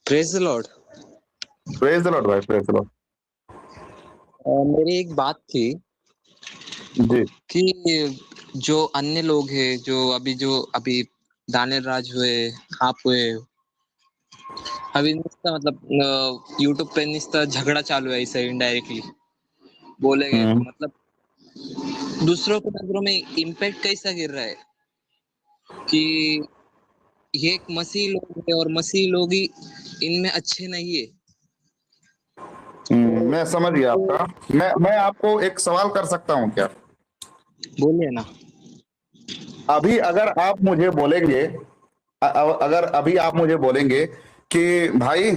Praise the Lord. Praise the Lord भाई, praise the Lord. मेरी एक बात थी जी। कि जो अन्य लोग हैं, जो अभी दानियल राज हुए, आप हुए, अभी नुसता मतलब यूट्यूब पे नुसता झगड़ा चालू है, ऐसे इनडायरेक्टली बोलेंगे मतलब दूसरों की नजरों में इम्पैक्ट कैसा गिर रहा है कि ये एक मसीह लोग है और मसीह लोग ही इनमें अच्छे नहीं है। मैं समझ गया आपका। मैं आपको एक सवाल कर सकता हूँ क्या? बोलिए ना। अभी अगर आप मुझे बोलेंगे, अगर अभी आप मुझे बोलेंगे कि भाई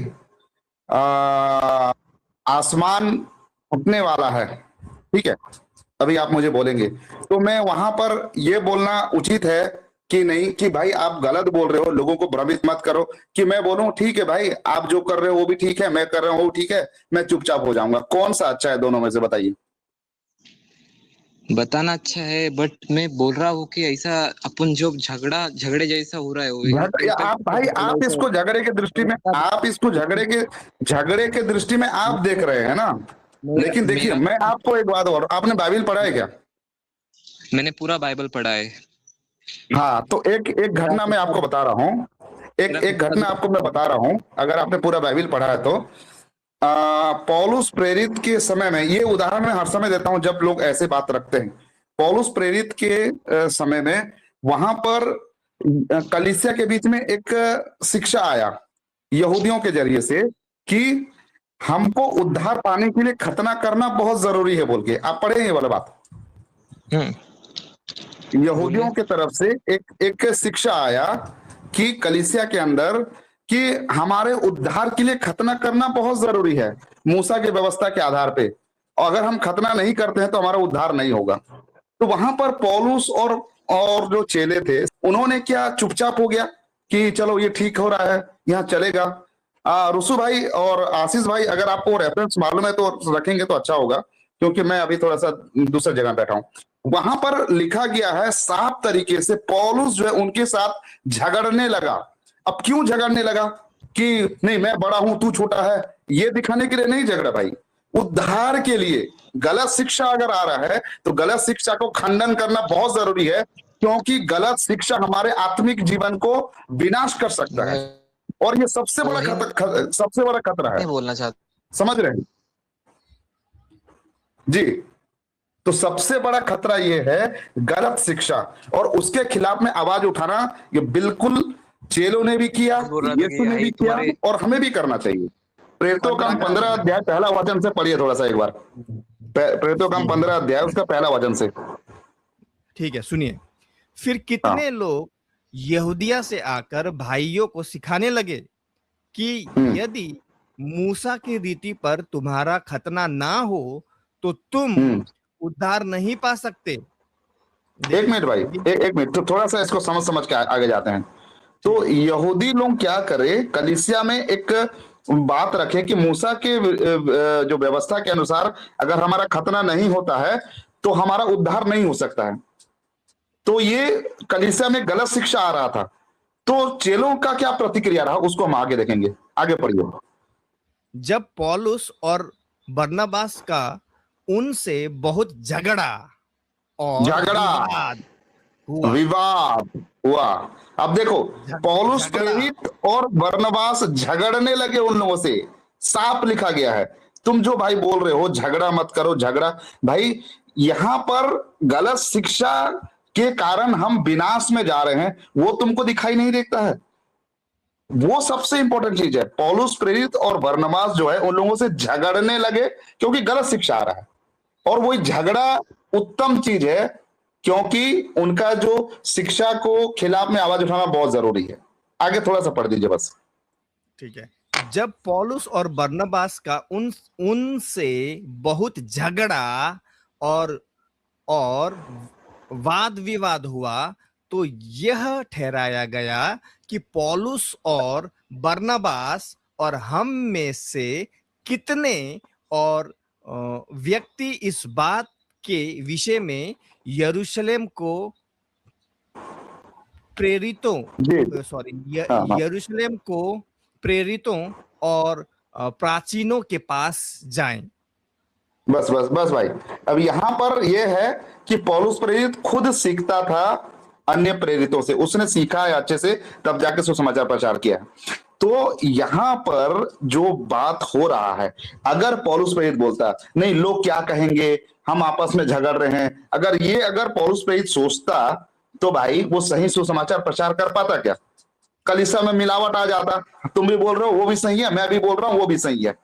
आसमान फटने वाला है, ठीक है, अभी आप मुझे बोलेंगे, तो मैं वहां पर यह बोलना उचित है कि नहीं कि भाई आप गलत बोल रहे हो, लोगों को भ्रमित मत करो, कि मैं बोलूं ठीक है भाई आप जो कर रहे हो वो भी ठीक है, मैं कर रहा हूं वो ठीक है, मैं चुपचाप हो जाऊंगा? कौन सा अच्छा है दोनों में से, बताइए। बताना अच्छा है, बट मैं बोल रहा हूँ कि ऐसा अपन जो झगड़े जैसा हो रहा है वो आप भाई, आप इसको झगड़े के दृष्टि में, आप इसको झगड़े के दृष्टि में आप देख रहे हैं ना। लेकिन देखिए, मैं आपको एक बात, और आपने बाइबल पढ़ा है क्या? मैंने पूरा बाइबल पढ़ा है। हाँ, तो एक एक घटना मैं आपको बता रहा हूँ, एक घटना आपको मैं बता रहा हूँ, अगर आपने पूरा बाइबल पढ़ा है तो। पौलुस प्रेरित के समय में, ये उदाहरण मैं हर समय देता हूं जब लोग ऐसे बात रखते हैं। पौलुस प्रेरित के समय में वहां पर कलीसिया के बीच में एक शिक्षा आया यहूदियों के जरिए से कि हमको उद्धार पाने के लिए खतना करना बहुत जरूरी है बोल के। आप पढ़े ये वाला बात? यहूदियों के तरफ से एक शिक्षा आया कि कलीसिया के अंदर कि हमारे उद्धार के लिए खतना करना बहुत जरूरी है, मूसा की व्यवस्था के आधार पे। और अगर हम खतना नहीं करते हैं तो हमारा उद्धार नहीं होगा। तो वहां पर पौलुस और जो चेले थे उन्होंने क्या, चुपचाप हो गया कि चलो ये ठीक हो रहा है, यहाँ चलेगा। रुसु भाई और आशीष भाई, अगर आपको रेफरेंस मालूम है तो रखेंगे तो अच्छा होगा, क्योंकि मैं अभी थोड़ा सा दूसरी जगह बैठा हूं। वहां पर लिखा गया है साफ तरीके से, पौलुस जो है उनके साथ झगड़ने लगा। अब क्यों झगड़ने लगा? कि नहीं मैं बड़ा हूं तू छोटा है, ये दिखाने के लिए नहीं झगड़ा भाई, उद्धार के लिए। गलत शिक्षा अगर आ रहा है तो गलत शिक्षा को खंडन करना बहुत जरूरी है, क्योंकि गलत शिक्षा हमारे आत्मिक जीवन को विनाश कर सकता है, और ये सबसे बड़ा खतरा है। बोलना चाहता, समझ रहे हैं जी? तो सबसे बड़ा खतरा यह है गलत शिक्षा, और उसके खिलाफ में आवाज उठाना। ये बिल्कुल चेलों ने भी किया, यीशु ने भी किया, और हमें भी करना चाहिए। प्रेरितों का 15 अध्याय पहला वचन से पढ़िए थोड़ा सा एक बार। प्रेरितों का 15 अध्याय उसका पहला वचन से। ठीक है, सुनिए। फिर कितने लोग यहूदिया से आकर भाइयों को सिखाने लगे कि यदि मूसा की रीति पर तुम्हारा खतना ना हो तो तुम उद्धार नहीं पा सकते। एक मिनट भाई, एक मिनट, तो थोड़ा सा इसको समझ के आगे जाते हैं। तो यहूदी लोग क्या करे, कलीसिया में एक बात रखे कि मूसा के जो व्यवस्था के अनुसार अगर हमारा खतना नहीं होता है तो हमारा उद्धार नहीं हो सकता है। तो ये कलीसिया में गलत शिक्षा आ रहा था। तो चेलों का क्या प्रतिक्रिया रहा उसको हम आगे देखेंगे। आगे पढ़िए। जब पौलुस और बरनबास का उनसे बहुत झगड़ा विवाद हुआ। अब देखो, पौलुस प्रेरित और बरनबास झगड़ने लगे उन लोगों से। साफ लिखा गया है। तुम जो भाई बोल रहे हो झगड़ा मत करो, झगड़ा भाई, यहां पर गलत शिक्षा के कारण हम विनाश में जा रहे हैं, वो तुमको दिखाई नहीं देता है? वो सबसे इंपॉर्टेंट चीज है। पौलुस प्रेरित और बरनबास जो है उन लोगों से झगड़ने लगे क्योंकि गलत शिक्षा आ रहा है, और वही झगड़ा उत्तम चीज है, क्योंकि उनका जो शिक्षा को खिलाफ में आवाज उठाना बहुत जरूरी है। आगे थोड़ा सा पढ़ दीजिए बस। ठीक है। जब पौलुस और बरनबास का उनसे बहुत झगड़ा और वाद विवाद हुआ तो यह ठहराया गया कि पौलुस और बरनबास और हम में से कितने और व्यक्ति इस बात के विषय में यरूशलेम को प्रेरितों यरूशलेम को प्रेरितों और प्राचीनों के पास जाएं। बस बस बस भाई, अब यहां पर यह है कि पौलुस प्रेरित खुद सीखता था अन्य प्रेरितों से, उसने सीखा है अच्छे से, तब जाके सुसमाचार प्रचार किया है। तो यहां पर जो बात हो रहा है, अगर पौलुस प्रेरित बोलता नहीं लोग क्या कहेंगे, हम आपस में झगड़ रहे हैं, अगर पौलुस प्रेरित सोचता, तो भाई वो सही सुसमाचार प्रचार कर पाता क्या? कलीसिया में मिलावट आ जाता, तुम भी बोल रहे हो वो भी सही है, मैं भी बोल रहा हूं वो भी सही है।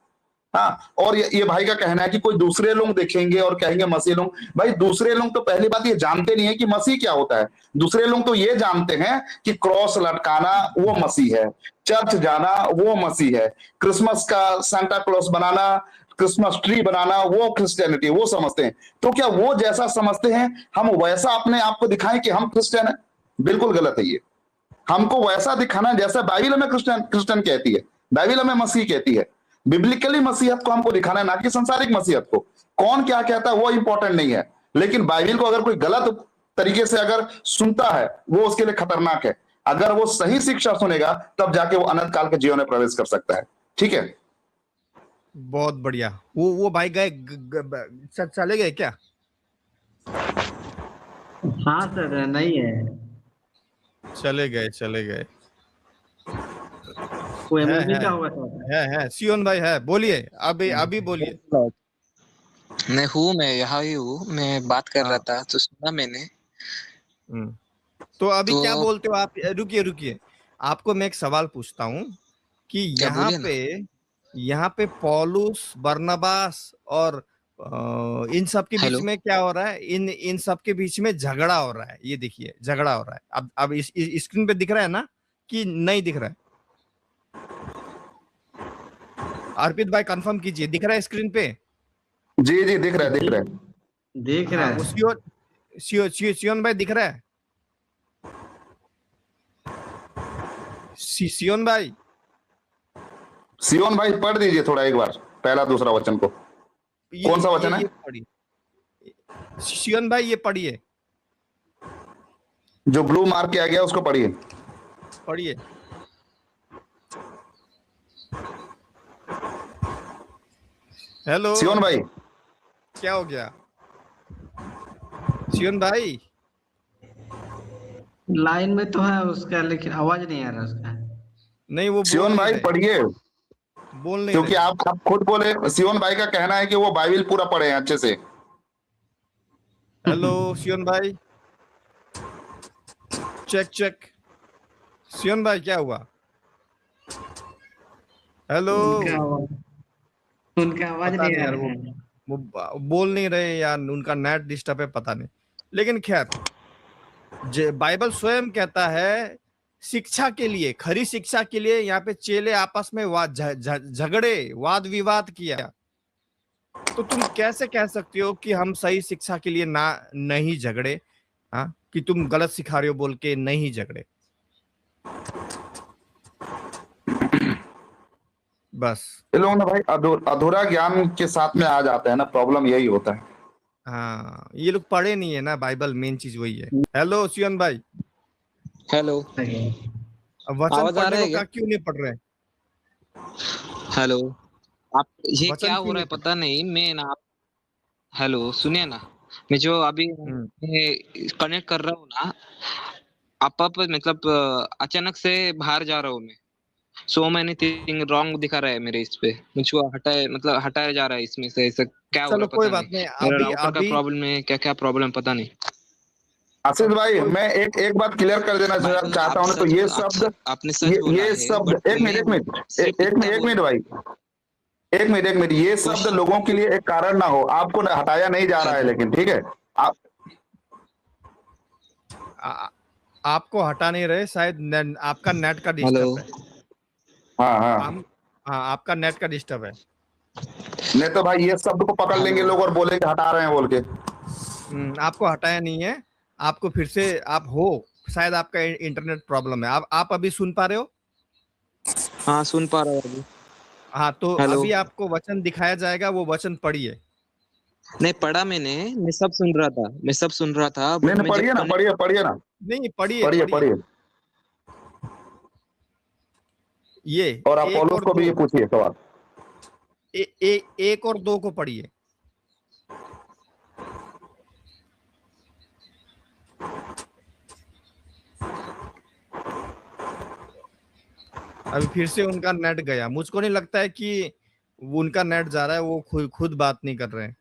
हाँ, और ये भाई का कहना है कि कोई दूसरे लोग देखेंगे और कहेंगे मसीह लोग, भाई दूसरे लोग तो पहली बात ये जानते नहीं है कि मसीह क्या होता है। दूसरे लोग तो ये जानते हैं कि क्रॉस लटकाना वो मसीह है, चर्च जाना वो मसीह है, क्रिसमस का सांता क्लॉस बनाना, क्रिसमस ट्री बनाना वो क्रिश्चियनिटी, वो समझते हैं। तो क्या वो जैसा समझते हैं हम वैसा अपने आप को दिखाएं कि हम क्रिश्चियन है? बिल्कुल गलत है ये। हमको वैसा दिखाना है जैसा बाइबल हमें क्रिश्चियन कहती है, बाइबल हमें मसीह कहती है। बिब्लिकली मसीहत को हमको दिखाना है, ना कि सांसारिक मसीहत को। कौन क्या कहता है वो इंपॉर्टेंट नहीं है, लेकिन बाइबल को अगर कोई गलत तरीके से अगर सुनता है वो उसके लिए खतरनाक है। अगर वो सही शिक्षा सुनेगा तब जाके वो अनंत काल के जीवन में प्रवेश कर सकता है। ठीक है, बहुत बढ़िया। वो भाई गए चले गए क्या? हाँ सर, नहीं है, चले गए। कोई है इमरजेंसी का होगा सर। है सियोन भाई है, बोलिए अभी बोलिए। मैं यहाँ ही हूँ, मैं बात कर रहा था तो सुना मैंने। तो अभी तो क्या बोलते हो आप? रुकिए, आपको मैं एक सवाल पूछता हूँ कि यहाँ पे पौलुस, बरनबास और इन सब के बीच में क्या हो रहा है? इन सब के बीच में झगड़ा हो रहा है। ये देखिए, झगड़ा हो रहा है। अब इस स्क्रीन पे दिख रहा है ना कि नहीं दिख रहा है? अर्पित भाई कंफर्म कीजिए, दिख रहा है स्क्रीन पे? जी जी दिख रहा है। देख रहा है। सियोन भाई दिख रहा है? सियोन भाई पढ़ दीजिए थोड़ा एक बार पहला दूसरा वचन को। कौन सा वचन है? सियोन भाई ये पढ़िए, जो ब्लू मार्क किया गया उसको पढ़िए। हेलो सियोन भाई, क्या हो गया? सियोन भाई लाइन में तो है उसका, लेकिन आवाज नहीं आ रहा उसका। नहीं, वो सियोन भाई पढ़िए, बोल नहीं क्योंकि आप खुद बोले। सियोन भाई का कहना है कि वो बाइबल पूरा पढ़े हैं अच्छे से। हेलो सियोन भाई, चेक। सियोन भाई क्या हुआ? हेलो, उनका आवाज नहीं आ रहा है। वो बोल नहीं रहे यार, उनका नेट डिस्टर्ब है, पता नहीं। लेकिन खैर, बाइबल स्वयं कहता है शिक्षा के लिए, खरी शिक्षा के लिए यहाँ पे चेले आपस में झगड़े, वाद विवाद किया। तो तुम कैसे कह सकते हो कि हम सही शिक्षा के लिए नहीं झगड़े? हाँ, कि तुम गलत सिखा रहे हो बोल के नहीं झगड़े? बस ये लोग ना भाई अधूरा ज्ञान के साथ में आ जाते हैं ना, प्रॉब्लम यही होता है। हाँ, ये लोग पढ़े नहीं है ना बाइबल, मेन चीज वही है। हेलो सियोन भाई। हेलो, वचन पढ़ने को क्यों नहीं पढ़ रहे? हेलो, आप ये क्या हो रहा है पता नहीं। मैं ना, हेलो सुनिए ना, मैं जो अभी कनेक्ट कर रहा हूँ ना, आप मतलब अचानक से बाहर जा रहा हूँ मैं। सो मैनी थिंग रॉन्ग दिखा रहा है मेरे इस पे, मुझको हटाया जा रहा है इसमें से। ऐसा क्या हो रहा है कोई पता बात नहीं। मेरा राउटर का प्रॉब्लम है, क्या प्रॉब्लम पता नहीं। आशीष भाई, मैं एक बात क्लियर कर देना चाहता हूँ। तो ये शब्द आपने सच बोला है, एक मिनट भाई, एक मिनट, ये शब्द लोगों के लिए एक कारण ना हो, आपको हटाया नहीं जा रहा है, लेकिन ठीक है आपको हटा नहीं रहे, शायद आपका नेट का डिस्टर्ब है। हाँ, आपका नेट का डिस्टर्ब है। नहीं तो भाई ये शब्द को पकड़ लेंगे लोग और बोलेंगे हटा रहे हैं बोल के। आपको हटाया नहीं है, आपको फिर से शायद आपका इंटरनेट प्रॉब्लम है। आप अभी सुन पा रहे हो? हाँ, सुन पा रहा हूँ अभी। हाँ, तो अभी आपको वचन दिखाया जाएगा, वो वचन पढ़िए। नहीं पढ़ा मैंने, मैं सब सुन रहा था। नहीं, पढ़िए ना। नहीं, पढ़िए। ये और एक अपोलोस और को भी दो, ये पूछिए सवाल। एक और दो को पढ़िए। अभी फिर से उनका नेट गया, मुझको नहीं लगता है कि वो उनका नेट जा रहा है, वो खुद बात नहीं कर रहे हैं।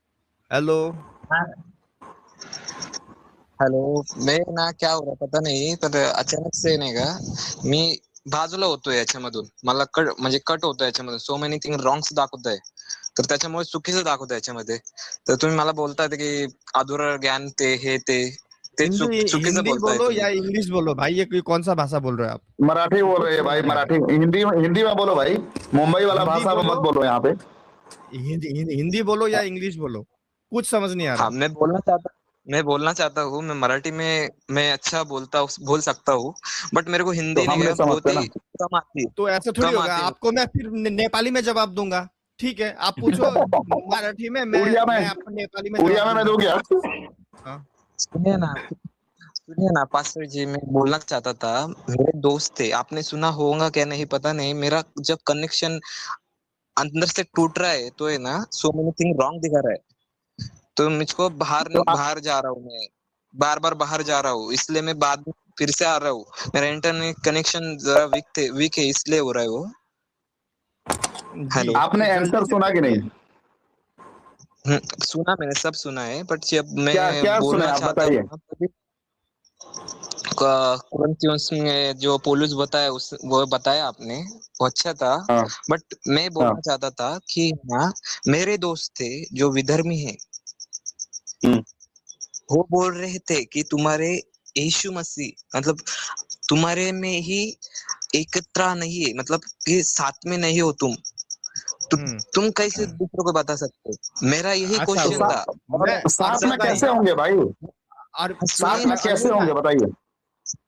हेलो हॅलो, मैं ना क्या हो रहा पता नाही, तर अचानक से नाही का मी बाजूला होतोय याच्यामधून, मला म्हणजे कट होतोय याच्यामधून, सो मेनी थिंग रॉंग्स दाखवत आहे, तर त्याच्यामुळे चुकीचं दाखवत आहे याच्यामध्ये. तर तुम्ही मला बोलताय की अधुरा ज्ञान ते हे ते चुकीचं हिंदी बोलताय बोलो तुम्ही. या इंग्लिश बोलो भाई, ये कौन सा भाषा बोल रहे हो आप? मराठी बोल रहे हैं भाई, मराठी। हिंदी हिंदी में बोलो भाई, मुंबई वाला हिंदी भाषा में बोलो, मत बोलो यहाँ पे। हिंदी बोलो या इंग्लिश बोलो, कुछ समझ नहीं आ रहा। हाँ, मैं बोलना चाहता हूँ, मैं मराठी में मैं अच्छा बोल सकता हूँ, बट मेरे को तो हिंदी नहीं हम नहीं क्या बहुत समझते ही ना। कम आती है, तो ऐसे थोड़ी कम होगा, आती है। आपको मैं फिर नेपाली में जवाब दूंगा। ठीक है, आप पूछो मराठी में, उड़िया में, मैं आपको नेपाली में उड़िया जवाब में मैं दूं दूंगा। क्या? हाँ, सुनिए ना पास्टर जी, मैं बोलना चाहता था, मेरे दोस्त थे, आपने सुना होगा क्या नहीं पता नहीं, मेरा जब कनेक्शन अंदर से टूट रहा है तो है ना, सो मेनी थिंग रॉन्ग दिखा रहा है, तो मुझको तो बाहर जा रहा हूँ, मैं बार बार बाहर जा रहा हूँ, इसलिए मैं बाद में फिर से आ रहा हूँ। मेरा इंटरनेट कनेक्शन जरा वीक है, इसलिए हो रहा है वो। जी हेलो। आपने तो जल्दी आंसर से सुना कि पूछिए। नहीं? सुना, मैंने सब सुना है, बट जब क्या मैं क्या सुने बोलना आप चाहता बताइए। हूँ ना, तभी कुरिन्थियोस में जो पौलुस बताया, उस वो बताया आपने, वो अच्छा था, हाँ बट मैं हाँ। बोलना चाहता था कि ना, मेरे दोस्त थे जो विधर्मी हैं, हम्म। वो बोल रहे थे कि तुम्हारे यीशु मसीह मतलब तुम्हारे में ही एकत्र नहीं है, मतलब कि साथ में नहीं हो तो तुम कैसे दूसरों को बता सकते हो? मेरा यही अच्छा तो क्वेश्चन था। और मैं साथ में अर्पित भाई, कैसे होंगे भाई? सुनिए साथ ना, में कैसे सुनिए ना, होंगे बताइए।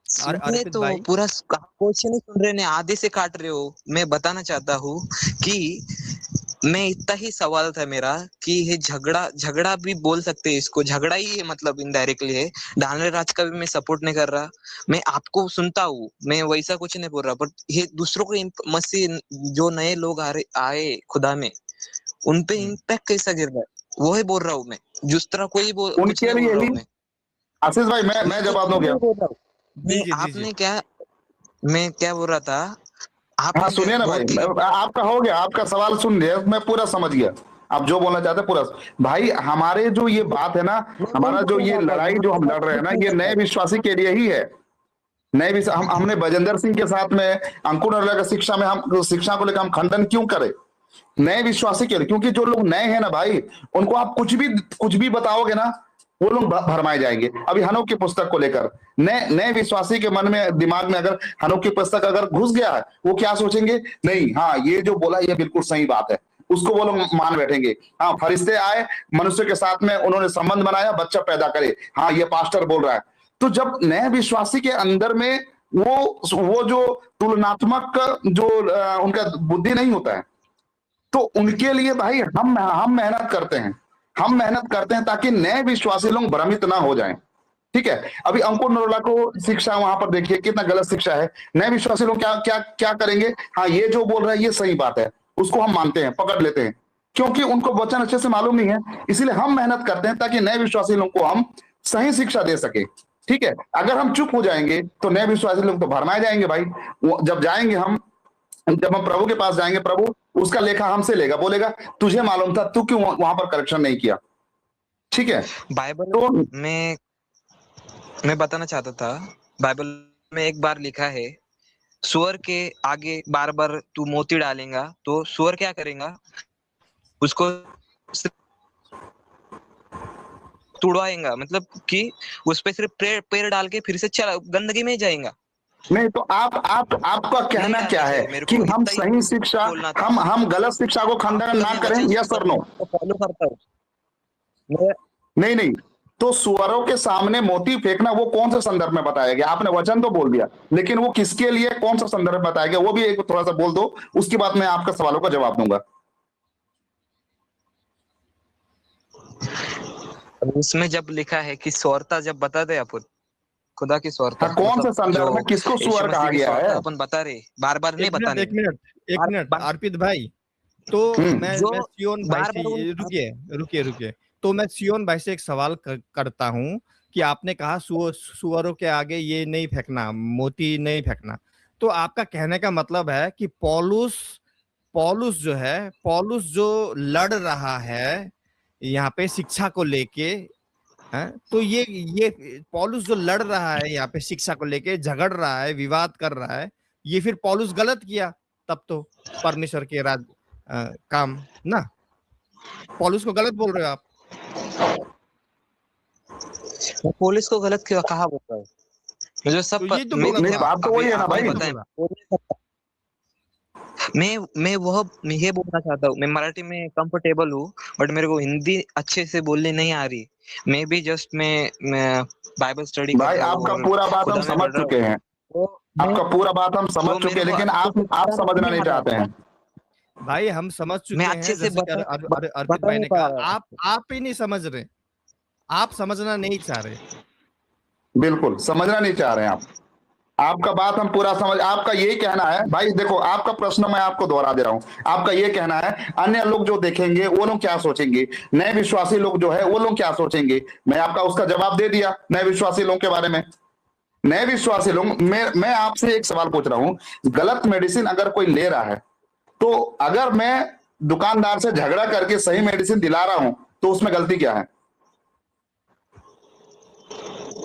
सुनिए अर्पित तो भाई, पूरा क्वेश्चन ही सुन रहे ने, आधे से काट रहे हो। मैं बताना चाहता हूँ कि मैं इतना ही सवाल था मेरा कि ये झगड़ा भी बोल सकते हैं इसको, झगड़ा ही है, मतलब इनडायरेक्टली है। दानियल राज का भी मैं सपोर्ट नहीं कर रहा, मैं आपको सुनता हूँ, मैं वैसा कुछ नहीं बोल रहा, बट ये दूसरों को मसीह जो नए लोग आए खुदा में, उनपे इम्पैक्ट कैसा गिर रहा है, वो ही बोल रहा हूँ मैं। जिस तरह कुछ उनके नहीं बोल लिए रहा ही हूँ मैं आशीष भाई, मैं मैं कुछ जवाब दूं भी क्या? नहीं बोल रहा हूँ। दीजिए दीजिए। आपने क्या, मैं क्या बोल रहा था, हाँ आपने क्या सुनिए ना भाई, बहुत ही आपका हो गया, आपका सवाल सुन लिया, मैं पूरा समझ गया आप जो बोलना चाहते हैं पूरा। भाई हमारे जो ये बात है ना, मैं वही हमारा जो बोलना ये चाहता हूँ, लड़ाई मैं जो हम आपके लड़ साथ रहे हैं कुछ ना, नहीं ये करता नए हूँ। विश्वासी के लिए ही है। हमने बजेंद्र सिंह के साथ में अंकुर नरला का शिक्षा में हम शिक्षा को लेकर हम खंडन क्यों करें? नए विश्वासी के लिए, क्योंकि जो लोग नए हैं ना भाई, उनको आप कुछ भी बताओगे ना, वो लोग भरमाए जाएंगे। अभी हनोक की पुस्तक को लेकर नए नए विश्वासी के मन में, दिमाग में अगर हनोक की पुस्तक अगर घुस गया है, वो क्या सोचेंगे? नहीं, हाँ ये जो बोला ये बिल्कुल सही बात है, उसको वो लोग मान बैठेंगे। हाँ, फरिश्ते आए, मनुष्य के साथ में उन्होंने संबंध बनाया, बच्चा पैदा करे, हाँ ये पास्टर बोल रहा है। तो जब नए विश्वासी के अंदर में वो जो तुलनात्मक जो उनका बुद्धि नहीं होता है, तो उनके लिए भाई हम मेहनत करते हैं, ताकि नए विश्वासी लोग भ्रमित ना हो जाएं। ठीक है, अभी अंकुर नरोला को शिक्षा वहां पर देखिए कितना गलत शिक्षा है। नए विश्वासी लोग क्या क्या क्या करेंगे? हाँ ये जो बोल रहा है ये सही बात है, उसको हम मानते हैं, पकड़ लेते हैं, क्योंकि उनको वचन अच्छे से मालूम नहीं है। इसलिए हम मेहनत करते हैं ताकि नए विश्वासी लोग को हम सही शिक्षा दे सके। ठीक है, अगर हम चुप हो जाएंगे तो नए विश्वासी लोग तो भरमाए जाएंगे भाई। जब हम प्रभु के पास जाएंगे, प्रभु उसका लेखा हमसे लेगा, बोलेगा तुझे मालूम था, तू क्यों वहां पर करेक्शन नहीं किया? ठीक है, बाइबल तो में मैं बताना चाहता था, बाइबल में एक बार लिखा है, सुअर के आगे बार बार तू मोती डालेगा तो सुअर क्या करेगा, उसको तुड़वाएगा, मतलब कि उस पे सिर्फ पैर डाल के फिर से चला गंदगी में ही जाएगा। नहीं, तो आपका नहीं कहना क्या डालनी है चाहिए, मेरे कि को हम इतना ही सही शिक्षा, बोलना था। हम गलत शिक्षा को खंडन ना मैं करें? वचन यस सुनता और हूँ, नो? उसको फॉलो करता हूँ मैं। नहीं नहीं, तो सुअरों के सामने मोती फेंकना वो कौन सा संदर्भ में बताया गया? आपने वचन तो बोल दिया, लेकिन वो किसके लिए, कौन सा संदर्भ बताया गया, वो भी एक थोड़ा सा बोल दो, उसके बाद मैं आपका सवालों का जवाब दूंगा। उसमें जब लिखा है कि सौरता जब बताते अपन, खुदा की सुअर था। हाँ, कौन से मतलब संदर्भ जो में किसको यीशु सुअर कहा मसीह की गया सुअर था, है? अपन बता रहे, बार-बार नहीं एक मिनट बताने। एक मिनट एक बार मिनट बार अर्पित भाई, तो मैं हम्म। सियोन भाई से बार-बार रुकिए रुकिए रुकिए, तो मैं सियोन भाई से एक सवाल करता हूँ कि आपने कहा सुअरों के आगे ये नहीं फेंकना, मोती नहीं फेंकना, तो आपका कहने का मतलब है कि पौलुस पौलुस जो है, पौलुस जो लड़ रहा है यहाँ पे शिक्षा को लेके, हैं, तो ये पौलुस जो लड़ रहा है यहाँ पे शिक्षा को लेके, झगड़ रहा है, विवाद कर रहा है, ये फिर पौलुस गलत किया तब तो परमेश्वर के काम ना, पौलुस को गलत बोल रहे हो आप। पुलिस को गलत क्यों कहा बोल रहा है? मुझे सब तो ये तो मैं बोला नहीं, था, बात तो अभी वही है ना आपने भाई। बताया, मैं ये बोलना चाहता हूँ, मैं मराठी में कंफर्टेबल हूँ, बट मेरे को हिंदी अच्छे से बोलने नहीं आ रही। मैं भी जस्ट मैं बाइबल स्टडी कर भाई रहा हूँ आपका और पूरा बात हम खुदा में समझ बढ़ रहा हूँ। चुके हैं, तो आपका पूरा बात हम समझ तो चुके मेरे हैं, को लेकिन अच्छे से आप बताना समझना नहीं आ रहा चाहते है। हैं। भाई हम समझ मैं चुके अच्छे हैं, से जैसे कि अर्पित बता भाई नहीं ने पा कहा, रहा। आप ही नहीं समझ रहे, आप समझना नहीं चाह रहे। बिल्कुल समझना नहीं चाह रहे हैं आप। आपका बात हम पूरा समझ, आपका यही कहना है भाई, देखो आपका प्रश्न मैं आपको दोहरा दे रहा हूं। आपका ये कहना है अन्य लोग जो देखेंगे वो लोग क्या सोचेंगे, नए विश्वासी लोग जो है वो लोग क्या सोचेंगे। मैं आपका उसका जवाब दे दिया नए विश्वासी लोगों के बारे में। नए विश्वासी लोग, मैं आपसे एक सवाल पूछ रहा हूं, गलत मेडिसिन अगर कोई ले रहा है, तो अगर मैं दुकानदार से झगड़ा करके सही मेडिसिन दिला रहा हूं, तो उसमें गलती क्या है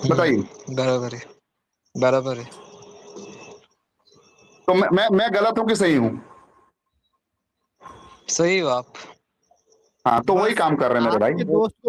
बताइए। बराबर है, बराबर है। तो मैं गलत हूं कि सही हूं? सही हो आप। हाँ, तो वही बस काम कर रहे हैं मेरे आपके भाई। दोस्त